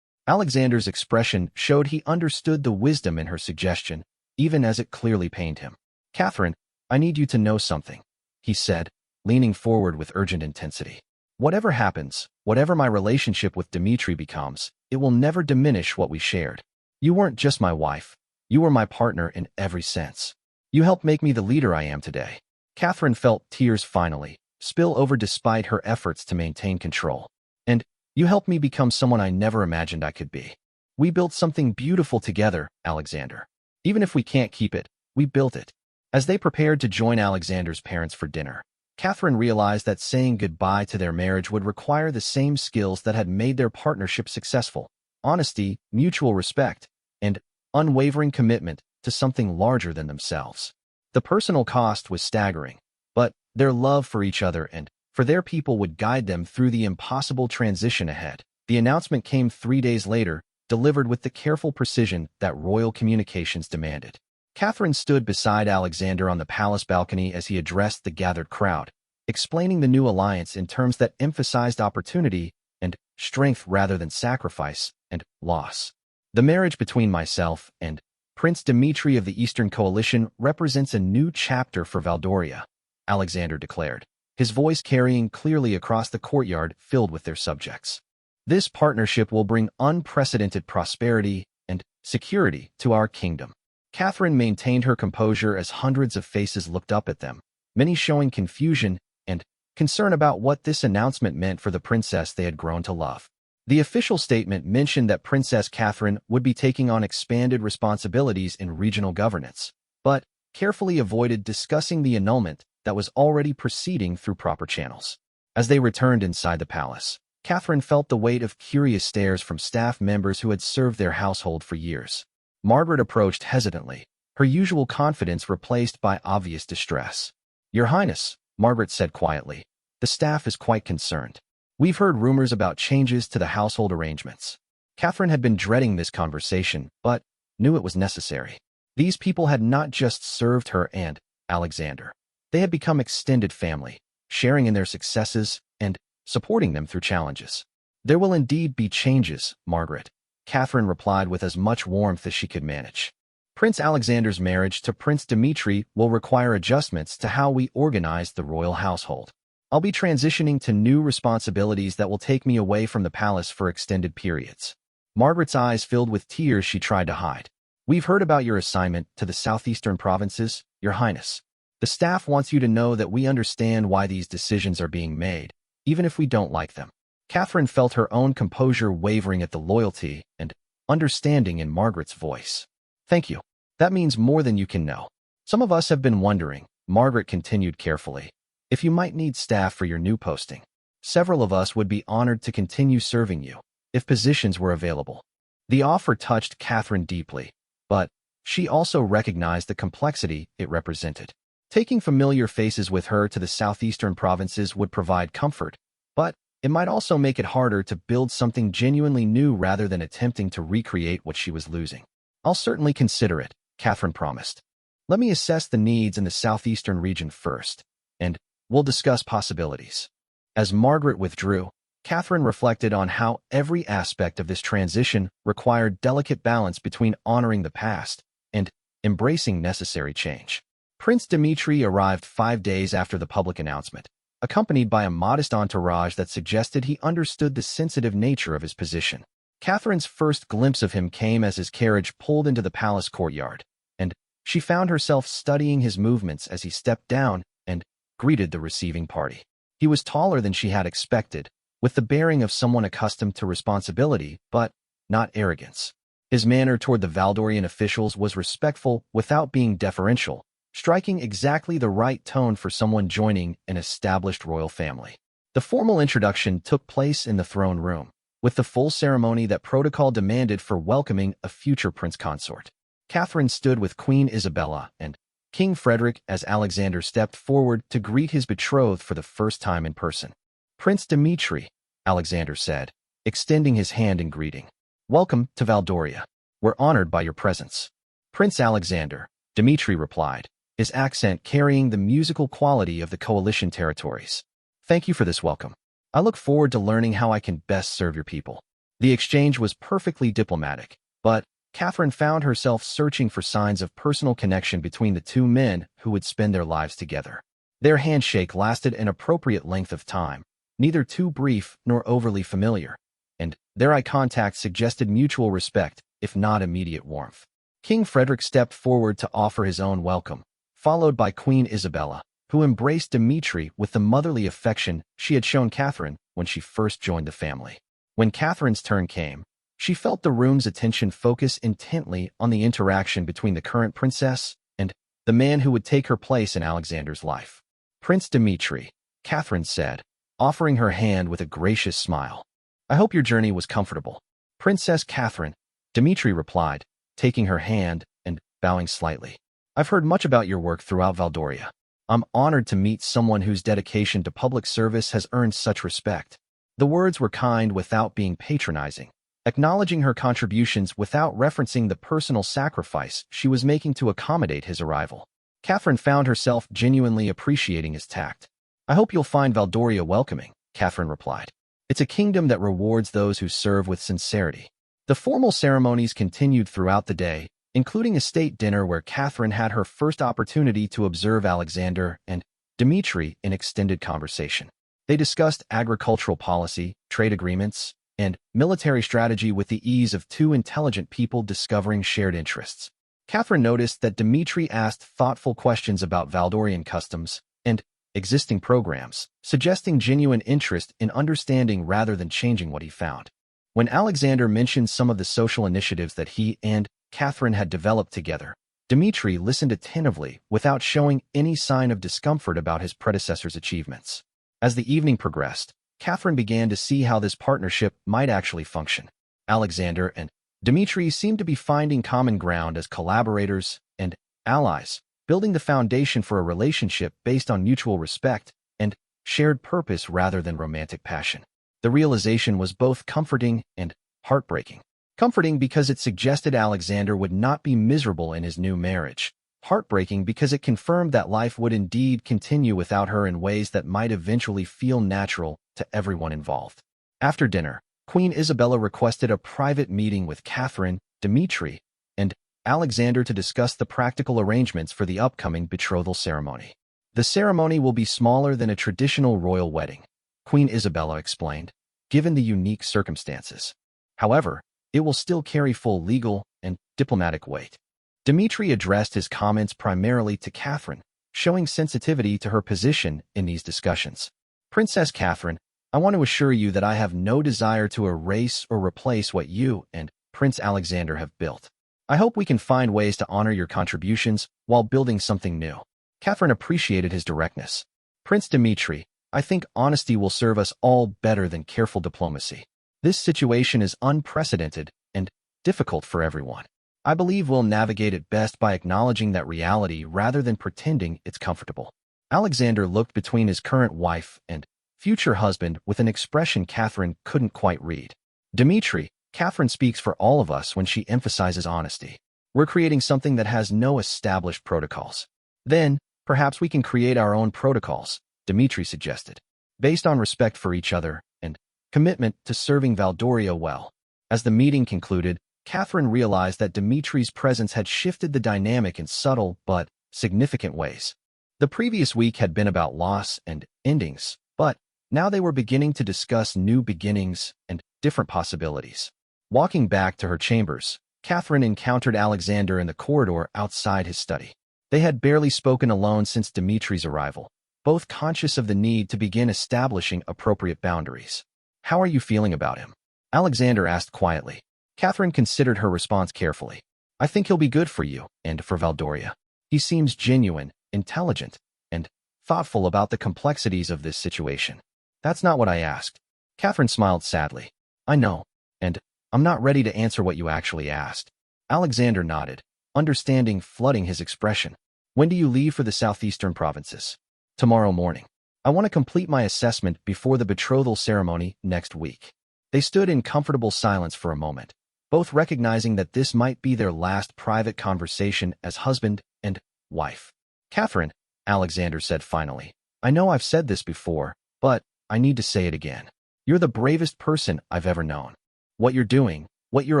Alexander's expression showed he understood the wisdom in her suggestion, even as it clearly pained him. Catherine, I need you to know something, he said, leaning forward with urgent intensity. Whatever happens, whatever my relationship with Dmitri becomes, it will never diminish what we shared. You weren't just my wife. You were my partner in every sense. You helped make me the leader I am today. Catherine felt tears finally spill over despite her efforts to maintain control. And you helped me become someone I never imagined I could be. We built something beautiful together, Alexander. Even if we can't keep it, we built it. As they prepared to join Alexander's parents for dinner, Catherine realized that saying goodbye to their marriage would require the same skills that had made their partnership successful: honesty, mutual respect, and unwavering commitment to something larger than themselves. The personal cost was staggering, but their love for each other and for their people would guide them through the impossible transition ahead. The announcement came 3 days later, delivered with the careful precision that royal communications demanded. Catherine stood beside Alexander on the palace balcony as he addressed the gathered crowd, explaining the new alliance in terms that emphasized opportunity and strength rather than sacrifice and loss. The marriage between myself and Prince Dmitri of the Eastern Coalition represents a new chapter for Valdoria, Alexander declared, his voice carrying clearly across the courtyard filled with their subjects. This partnership will bring unprecedented prosperity and security to our kingdom. Catherine maintained her composure as hundreds of faces looked up at them, many showing confusion and concern about what this announcement meant for the princess they had grown to love. The official statement mentioned that Princess Catherine would be taking on expanded responsibilities in regional governance, but carefully avoided discussing the annulment that was already proceeding through proper channels. As they returned inside the palace, Catherine felt the weight of curious stares from staff members who had served their household for years. Margaret approached hesitantly, her usual confidence replaced by obvious distress. Your Highness, Margaret said quietly, the staff is quite concerned. We've heard rumors about changes to the household arrangements. Catherine had been dreading this conversation, but knew it was necessary. These people had not just served her and Alexander. They had become extended family, sharing in their successes and supporting them through challenges. There will indeed be changes, Margaret, Catherine replied with as much warmth as she could manage. Prince Alexander's marriage to Prince Dmitri will require adjustments to how we organize the royal household. I'll be transitioning to new responsibilities that will take me away from the palace for extended periods. Margaret's eyes filled with tears she tried to hide. We've heard about your assignment to the southeastern provinces, Your Highness. The staff wants you to know that we understand why these decisions are being made, even if we don't like them. Catherine felt her own composure wavering at the loyalty and understanding in Margaret's voice. Thank you. That means more than you can know. Some of us have been wondering, Margaret continued carefully, if you might need staff for your new posting. Several of us would be honored to continue serving you, if positions were available. The offer touched Catherine deeply, but she also recognized the complexity it represented. Taking familiar faces with her to the southeastern provinces would provide comfort, but it might also make it harder to build something genuinely new rather than attempting to recreate what she was losing. I'll certainly consider it, Catherine promised. Let me assess the needs in the southeastern region first, and we'll discuss possibilities. As Margaret withdrew, Catherine reflected on how every aspect of this transition required delicate balance between honoring the past and embracing necessary change. Prince Dmitri arrived 5 days after the public announcement, accompanied by a modest entourage that suggested he understood the sensitive nature of his position. Catherine's first glimpse of him came as his carriage pulled into the palace courtyard, and she found herself studying his movements as he stepped down and greeted the receiving party. He was taller than she had expected, with the bearing of someone accustomed to responsibility, but not arrogance. His manner toward the Valdorian officials was respectful without being deferential, striking exactly the right tone for someone joining an established royal family. The formal introduction took place in the throne room, with the full ceremony that protocol demanded for welcoming a future prince consort. Catherine stood with Queen Isabella and King Frederick as Alexander stepped forward to greet his betrothed for the first time in person. Prince Dmitri, Alexander said, extending his hand in greeting. Welcome to Valdoria. We're honored by your presence. Prince Alexander, Dmitri replied, his accent carrying the musical quality of the coalition territories. Thank you for this welcome. I look forward to learning how I can best serve your people. The exchange was perfectly diplomatic, but Catherine found herself searching for signs of personal connection between the two men who would spend their lives together. Their handshake lasted an appropriate length of time, neither too brief nor overly familiar, and their eye contact suggested mutual respect, if not immediate warmth. King Frederick stepped forward to offer his own welcome, followed by Queen Isabella, who embraced Dmitri with the motherly affection she had shown Catherine when she first joined the family. When Catherine's turn came, she felt the room's attention focus intently on the interaction between the current princess and the man who would take her place in Alexander's life. Prince Dmitri, Catherine said, offering her hand with a gracious smile. I hope your journey was comfortable. Princess Catherine, Dmitri replied, taking her hand and bowing slightly. I've heard much about your work throughout Valdoria. I'm honored to meet someone whose dedication to public service has earned such respect. The words were kind without being patronizing, acknowledging her contributions without referencing the personal sacrifice she was making to accommodate his arrival. Catherine found herself genuinely appreciating his tact. I hope you'll find Valdoria welcoming, Catherine replied. It's a kingdom that rewards those who serve with sincerity. The formal ceremonies continued throughout the day, including a state dinner where Catherine had her first opportunity to observe Alexander and Dmitri in extended conversation. They discussed agricultural policy, trade agreements, and military strategy with the ease of two intelligent people discovering shared interests. Catherine noticed that Dmitri asked thoughtful questions about Valdorian customs and existing programs, suggesting genuine interest in understanding rather than changing what he found. When Alexander mentioned some of the social initiatives that he and Catherine had developed together, Dmitri listened attentively without showing any sign of discomfort about his predecessor's achievements. As the evening progressed, Catherine began to see how this partnership might actually function. Alexander and Dmitri seemed to be finding common ground as collaborators and allies, building the foundation for a relationship based on mutual respect and shared purpose rather than romantic passion. The realization was both comforting and heartbreaking. Comforting because it suggested Alexander would not be miserable in his new marriage. Heartbreaking because it confirmed that life would indeed continue without her in ways that might eventually feel natural to everyone involved. After dinner, Queen Isabella requested a private meeting with Catherine, Dmitri, and Alexander to discuss the practical arrangements for the upcoming betrothal ceremony. The ceremony will be smaller than a traditional royal wedding, Queen Isabella explained, given the unique circumstances. However, it will still carry full legal and diplomatic weight. Dmitri addressed his comments primarily to Catherine, showing sensitivity to her position in these discussions. Princess Catherine, I want to assure you that I have no desire to erase or replace what you and Prince Alexander have built. I hope we can find ways to honor your contributions while building something new. Catherine appreciated his directness. Prince Dmitri, I think honesty will serve us all better than careful diplomacy. This situation is unprecedented and difficult for everyone. I believe we'll navigate it best by acknowledging that reality rather than pretending it's comfortable. Alexander looked between his current wife and future husband with an expression Catherine couldn't quite read. Dmitri, Catherine speaks for all of us when she emphasizes honesty. We're creating something that has no established protocols. Then, perhaps we can create our own protocols, Dmitri suggested, based on respect for each other and commitment to serving Valdoria well. As the meeting concluded, Catherine realized that Dmitri's presence had shifted the dynamic in subtle but significant ways. The previous week had been about loss and endings, but now they were beginning to discuss new beginnings and different possibilities. Walking back to her chambers, Catherine encountered Alexander in the corridor outside his study. They had barely spoken alone since Dmitri's arrival, both conscious of the need to begin establishing appropriate boundaries. "How are you feeling about him?" Alexander asked quietly. Catherine considered her response carefully. "I think he'll be good for you and for Valdoria. He seems genuine, intelligent, and thoughtful about the complexities of this situation." "That's not what I asked." Catherine smiled sadly. "I know, and I'm not ready to answer what you actually asked." Alexander nodded, understanding flooding his expression. "When do you leave for the southeastern provinces?" "Tomorrow morning. I want to complete my assessment before the betrothal ceremony next week." They stood in comfortable silence for a moment, both recognizing that this might be their last private conversation as husband and wife. "Catherine," Alexander said finally, "I know I've said this before, but I need to say it again. You're the bravest person I've ever known. What you're doing, what you're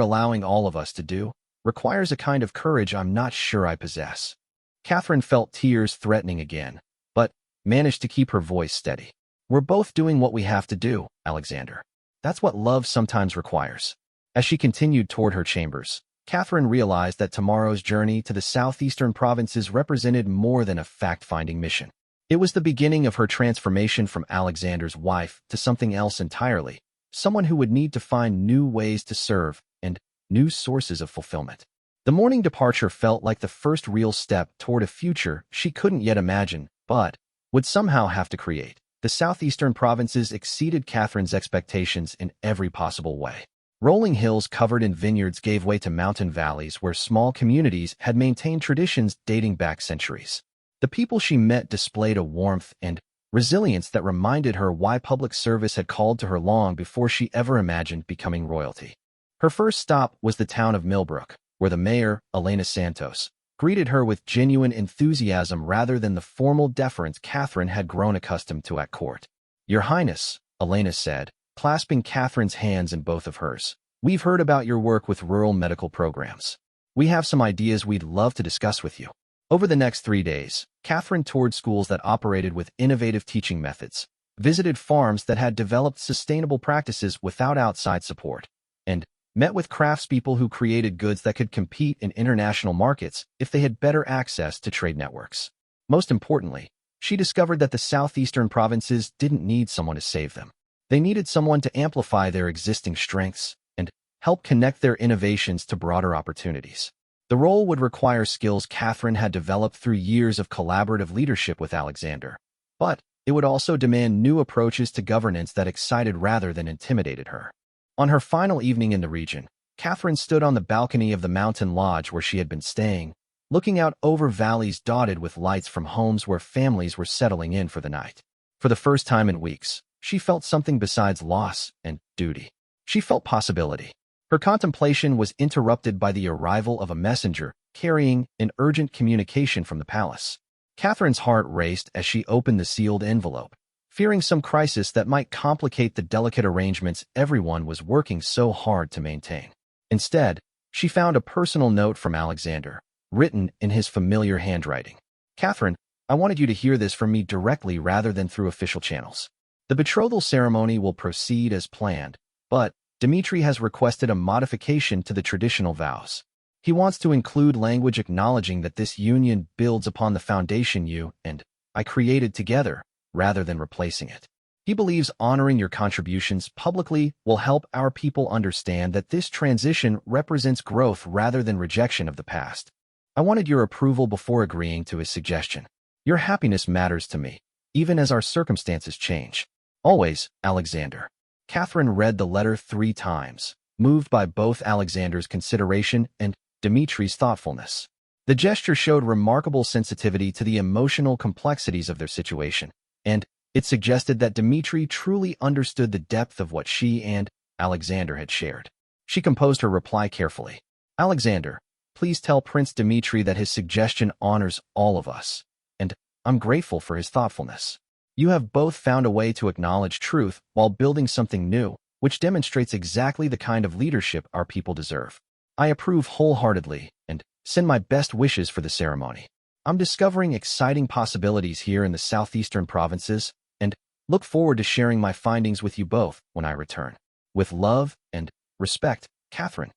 allowing all of us to do, requires a kind of courage I'm not sure I possess." Catherine felt tears threatening again, but managed to keep her voice steady. "We're both doing what we have to do, Alexander. That's what love sometimes requires." As she continued toward her chambers, Catherine realized that tomorrow's journey to the southeastern provinces represented more than a fact-finding mission. It was the beginning of her transformation from Alexander's wife to something else entirely, someone who would need to find new ways to serve and new sources of fulfillment. The morning departure felt like the first real step toward a future she couldn't yet imagine, but would somehow have to create. The southeastern provinces exceeded Catherine's expectations in every possible way. Rolling hills covered in vineyards gave way to mountain valleys where small communities had maintained traditions dating back centuries. The people she met displayed a warmth and resilience that reminded her why public service had called to her long before she ever imagined becoming royalty. Her first stop was the town of Millbrook, where the mayor, Elena Santos, greeted her with genuine enthusiasm rather than the formal deference Catherine had grown accustomed to at court. "Your Highness," Elena said, clasping Catherine's hands in both of hers, "we've heard about your work with rural medical programs. We have some ideas we'd love to discuss with you." Over the next 3 days, Catherine toured schools that operated with innovative teaching methods, visited farms that had developed sustainable practices without outside support, and met with craftspeople who created goods that could compete in international markets if they had better access to trade networks. Most importantly, she discovered that the southeastern provinces didn't need someone to save them. They needed someone to amplify their existing strengths and help connect their innovations to broader opportunities. The role would require skills Catherine had developed through years of collaborative leadership with Alexander, but it would also demand new approaches to governance that excited rather than intimidated her. On her final evening in the region, Catherine stood on the balcony of the mountain lodge where she had been staying, looking out over valleys dotted with lights from homes where families were settling in for the night. For the first time in weeks, she felt something besides loss and duty. She felt possibility. Her contemplation was interrupted by the arrival of a messenger carrying an urgent communication from the palace. Catherine's heart raced as she opened the sealed envelope, fearing some crisis that might complicate the delicate arrangements everyone was working so hard to maintain. Instead, she found a personal note from Alexander, written in his familiar handwriting. "Catherine, I wanted you to hear this from me directly rather than through official channels. The betrothal ceremony will proceed as planned, but Dmitri has requested a modification to the traditional vows. He wants to include language acknowledging that this union builds upon the foundation you and I created together, rather than replacing it. He believes honoring your contributions publicly will help our people understand that this transition represents growth rather than rejection of the past. I wanted your approval before agreeing to his suggestion. Your happiness matters to me, even as our circumstances change. Always, Alexander." Catherine read the letter 3 times, moved by both Alexander's consideration and Dmitri's thoughtfulness. The gesture showed remarkable sensitivity to the emotional complexities of their situation, and it suggested that Dmitri truly understood the depth of what she and Alexander had shared. She composed her reply carefully. "Alexander, please tell Prince Dmitri that his suggestion honors all of us, and I'm grateful for his thoughtfulness. You have both found a way to acknowledge truth while building something new, which demonstrates exactly the kind of leadership our people deserve. I approve wholeheartedly and send my best wishes for the ceremony. I'm discovering exciting possibilities here in the southeastern provinces and look forward to sharing my findings with you both when I return. With love and respect, Catherine."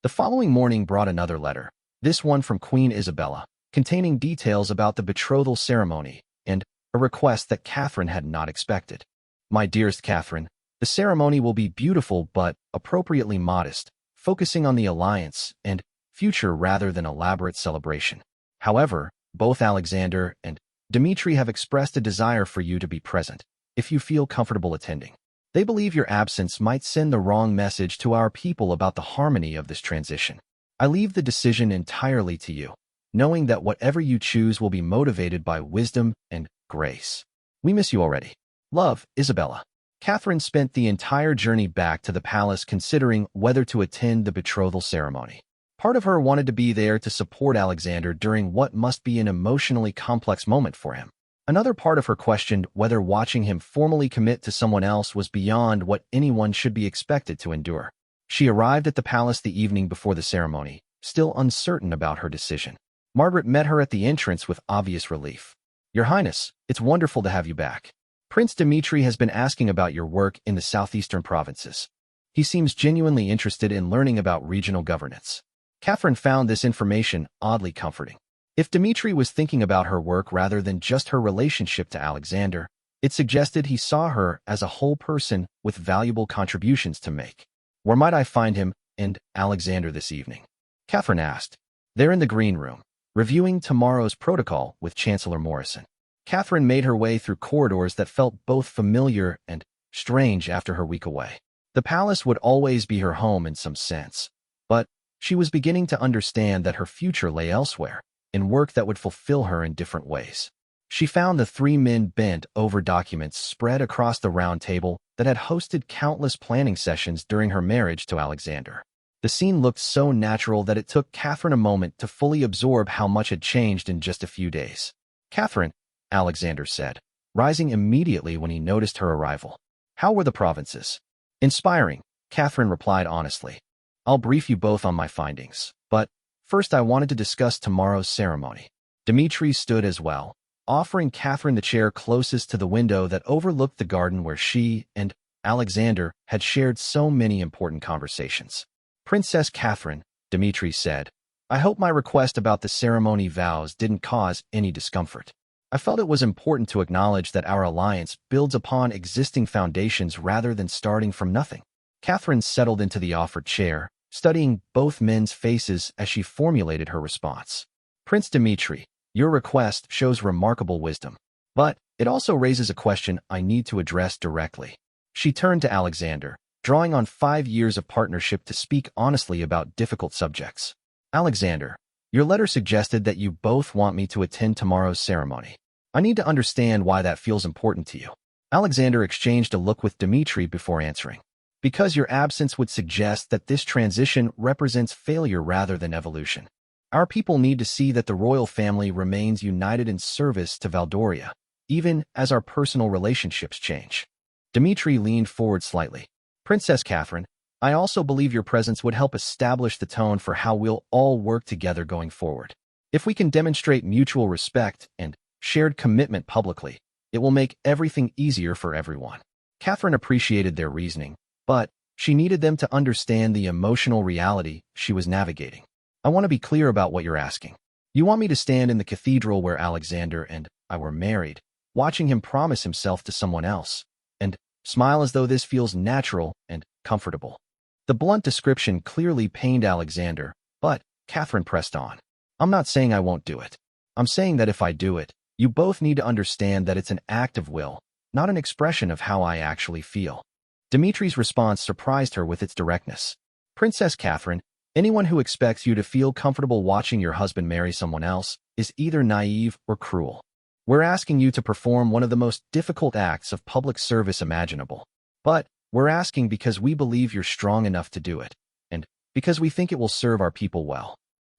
The following morning brought another letter, this one from Queen Isabella, containing details about the betrothal ceremony and a request that Catherine had not expected. "My dearest Catherine, the ceremony will be beautiful but appropriately modest, focusing on the alliance and future rather than elaborate celebration. However, both Alexander and Dmitri have expressed a desire for you to be present, if you feel comfortable attending. They believe your absence might send the wrong message to our people about the harmony of this transition. I leave the decision entirely to you, knowing that whatever you choose will be motivated by wisdom and grace. We miss you already. Love, Isabella." Catherine spent the entire journey back to the palace considering whether to attend the betrothal ceremony. Part of her wanted to be there to support Alexander during what must be an emotionally complex moment for him. Another part of her questioned whether watching him formally commit to someone else was beyond what anyone should be expected to endure. She arrived at the palace the evening before the ceremony, still uncertain about her decision. Margaret met her at the entrance with obvious relief. "Your Highness, it's wonderful to have you back. Prince Dmitri has been asking about your work in the southeastern provinces. He seems genuinely interested in learning about regional governance." Catherine found this information oddly comforting. If Dmitri was thinking about her work rather than just her relationship to Alexander, it suggested he saw her as a whole person with valuable contributions to make. "Where might I find him and Alexander this evening?" Catherine asked. "They're in the green room, reviewing tomorrow's protocol with Chancellor Morrison." Catherine made her way through corridors that felt both familiar and strange after her week away. The palace would always be her home in some sense, but she was beginning to understand that her future lay elsewhere, in work that would fulfill her in different ways. She found the 3 men bent over documents spread across the round table that had hosted countless planning sessions during her marriage to Alexander. The scene looked so natural that it took Catherine a moment to fully absorb how much had changed in just a few days. "Catherine," Alexander said, rising immediately when he noticed her arrival. "How were the provinces?" "Inspiring," Catherine replied honestly. "I'll brief you both on my findings, but first I wanted to discuss tomorrow's ceremony." Dmitri stood as well, offering Catherine the chair closest to the window that overlooked the garden where she and Alexander had shared so many important conversations. "Princess Catherine," Dmitri said, "I hope my request about the ceremony vows didn't cause any discomfort. I felt it was important to acknowledge that our alliance builds upon existing foundations rather than starting from nothing." Catherine settled into the offered chair, studying both men's faces as she formulated her response. "Prince Dmitri, your request shows remarkable wisdom, but it also raises a question I need to address directly." She turned to Alexander, drawing on 5 years of partnership to speak honestly about difficult subjects. "Alexander, your letter suggested that you both want me to attend tomorrow's ceremony. I need to understand why that feels important to you." Alexander exchanged a look with Dmitri before answering. because your absence would suggest that this transition represents failure rather than evolution. Our people need to see that the royal family remains united in service to Valdoria, even as our personal relationships change. Dmitri leaned forward slightly. Princess Catherine, I also believe your presence would help establish the tone for how we'll all work together going forward. If we can demonstrate mutual respect and shared commitment publicly, it will make everything easier for everyone. Catherine appreciated their reasoning, but she needed them to understand the emotional reality she was navigating. I want to be clear about what you're asking. You want me to stand in the cathedral where Alexander and I were married, watching him promise himself to someone else, and smile as though this feels natural and comfortable. The blunt description clearly pained Alexander, but Catherine pressed on. I'm not saying I won't do it. I'm saying that if I do it, you both need to understand that it's an act of will, not an expression of how I actually feel. Dimitri's response surprised her with its directness. Princess Catherine, anyone who expects you to feel comfortable watching your husband marry someone else is either naive or cruel. We're asking you to perform one of the most difficult acts of public service imaginable. But we're asking because we believe you're strong enough to do it, and because we think it will serve our people well.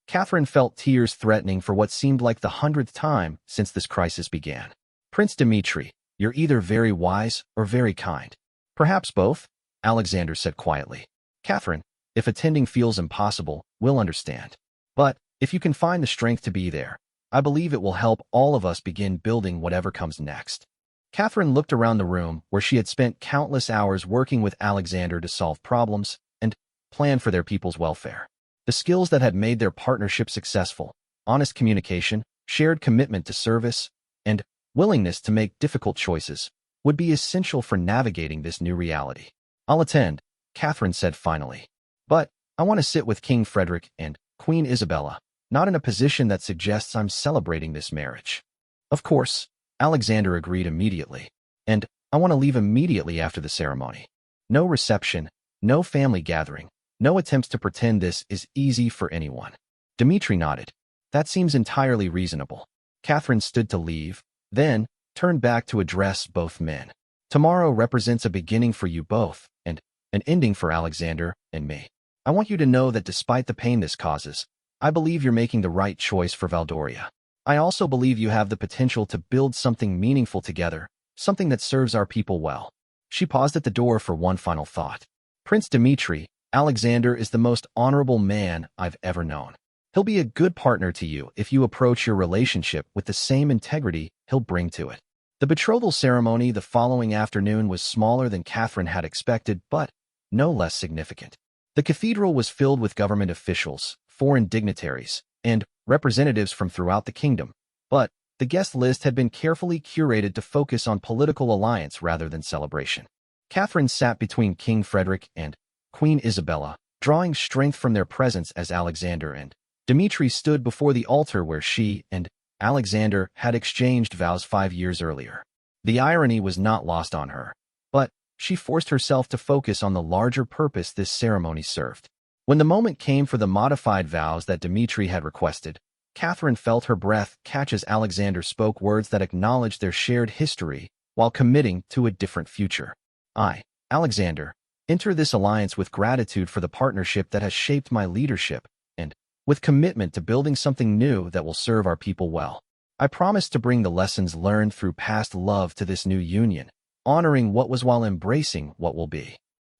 Catherine felt tears threatening for what seemed like the 100th time since this crisis began. Prince Dmitri, you're either very wise or very kind. Perhaps both, Alexander said quietly. Catherine, if attending feels impossible, we'll understand. But if you can find the strength to be there, I believe it will help all of us begin building whatever comes next. Catherine looked around the room where she had spent countless hours working with Alexander to solve problems and plan for their people's welfare. The skills that had made their partnership successful, honest communication, shared commitment to service, and willingness to make difficult choices, would be essential for navigating this new reality. I'll attend, Catherine said finally. But I want to sit with King Frederick and Queen Isabella, not in a position that suggests I'm celebrating this marriage. Of course, Alexander agreed immediately. And I want to leave immediately after the ceremony. No reception, no family gathering, no attempts to pretend this is easy for anyone. Dmitri nodded. That seems entirely reasonable. Catherine stood to leave, then turned back to address both men. Tomorrow represents a beginning for you both, and an ending for Alexander and me. I want you to know that despite the pain this causes, I believe you're making the right choice for Valdoria. I also believe you have the potential to build something meaningful together, something that serves our people well. She paused at the door for one final thought. Prince Dmitri, Alexander is the most honorable man I've ever known. He'll be a good partner to you if you approach your relationship with the same integrity he'll bring to it. The betrothal ceremony the following afternoon was smaller than Catherine had expected, but no less significant. The cathedral was filled with government officials, foreign dignitaries, and representatives from throughout the kingdom, but the guest list had been carefully curated to focus on political alliance rather than celebration. Catherine sat between King Frederick and Queen Isabella, drawing strength from their presence as Alexander and Dmitri stood before the altar where she and Alexander had exchanged vows 5 years earlier. The irony was not lost on her, but she forced herself to focus on the larger purpose this ceremony served. When the moment came for the modified vows that Dmitri had requested, Catherine felt her breath catch as Alexander spoke words that acknowledged their shared history while committing to a different future. I, Alexander, enter this alliance with gratitude for the partnership that has shaped my leadership, and with commitment to building something new that will serve our people well. I promise to bring the lessons learned through past love to this new union, honoring what was while embracing what will be.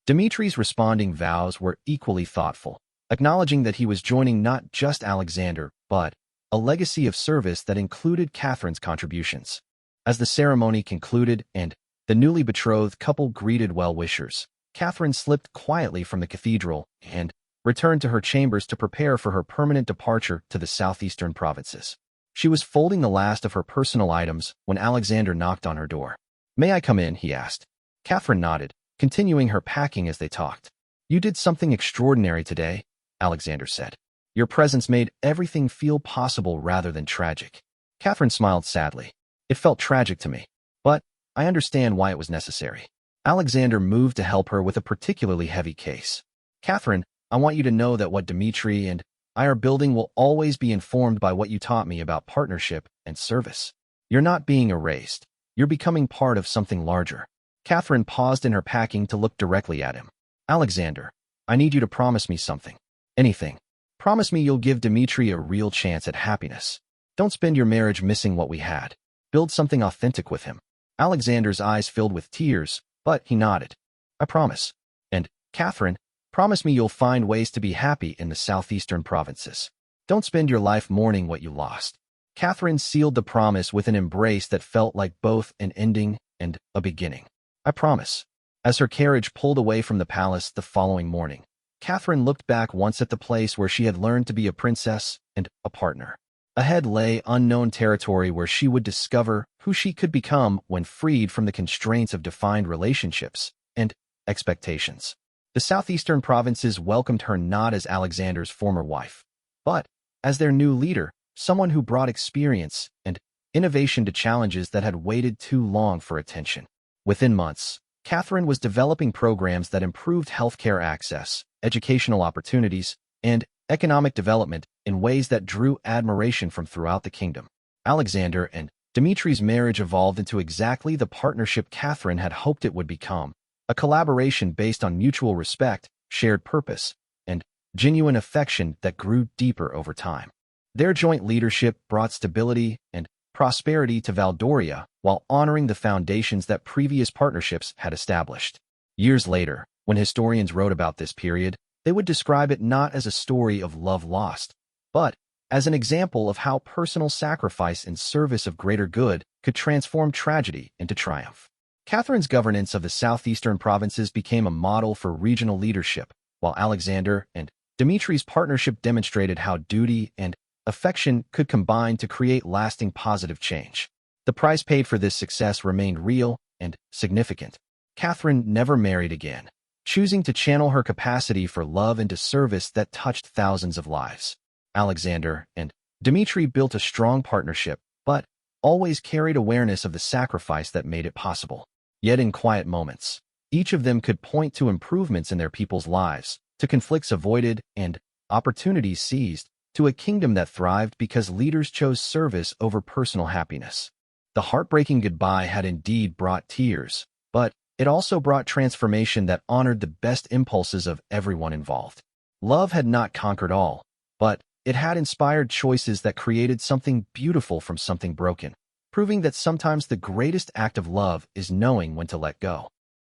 Dimitri's responding vows were equally thoughtful, acknowledging that he was joining not just Alexander, but a legacy of service that included Catherine's contributions. As the ceremony concluded and the newly betrothed couple greeted well-wishers, Catherine slipped quietly from the cathedral and returned to her chambers to prepare for her permanent departure to the southeastern provinces. She was folding the last of her personal items when Alexander knocked on her door. "May I come in?" he asked. Catherine nodded, continuing her packing as they talked. "You did something extraordinary today," Alexander said. "Your presence made everything feel possible rather than tragic." Catherine smiled sadly. "It felt tragic to me, but I understand why it was necessary." Alexander moved to help her with a particularly heavy case. "Catherine, I want you to know that what Dmitri and I are building will always be informed by what you taught me about partnership and service. You're not being erased. You're becoming part of something larger." Catherine paused in her packing to look directly at him. Alexander, I need you to promise me something. Anything. Promise me you'll give Dmitri a real chance at happiness. Don't spend your marriage missing what we had. Build something authentic with him. Alexander's eyes filled with tears, but he nodded. I promise. And, Catherine, promise me you'll find ways to be happy in the southeastern provinces. Don't spend your life mourning what you lost. Catherine sealed the promise with an embrace that felt like both an ending and a beginning. I promise. As her carriage pulled away from the palace the following morning, Catherine looked back once at the place where she had learned to be a princess and a partner. Ahead lay unknown territory where she would discover who she could become when freed from the constraints of defined relationships and expectations. The southeastern provinces welcomed her not as Alexander's former wife, but as their new leader, someone who brought experience and innovation to challenges that had waited too long for attention. Within months, Catherine was developing programs that improved healthcare access, educational opportunities, and economic development in ways that drew admiration from throughout the kingdom. Alexander and Dmitri's marriage evolved into exactly the partnership Catherine had hoped it would become, a collaboration based on mutual respect, shared purpose, and genuine affection that grew deeper over time. Their joint leadership brought stability and prosperity to Valdoria while honoring the foundations that previous partnerships had established. Years later, when historians wrote about this period, they would describe it not as a story of love lost, but as an example of how personal sacrifice in service of greater good could transform tragedy into triumph. Catherine's governance of the southeastern provinces became a model for regional leadership, while Alexander and Dmitri's partnership demonstrated how duty and affection could combine to create lasting positive change. The price paid for this success remained real and significant. Catherine never married again, choosing to channel her capacity for love into service that touched thousands of lives. Alexander and Dmitri built a strong partnership, but always carried awareness of the sacrifice that made it possible. Yet in quiet moments, each of them could point to improvements in their people's lives, to conflicts avoided and opportunities seized, to a kingdom that thrived because leaders chose service over personal happiness. The heartbreaking goodbye had indeed brought tears, but it also brought transformation that honored the best impulses of everyone involved. Love had not conquered all, but it had inspired choices that created something beautiful from something broken, proving that sometimes the greatest act of love is knowing when to let go.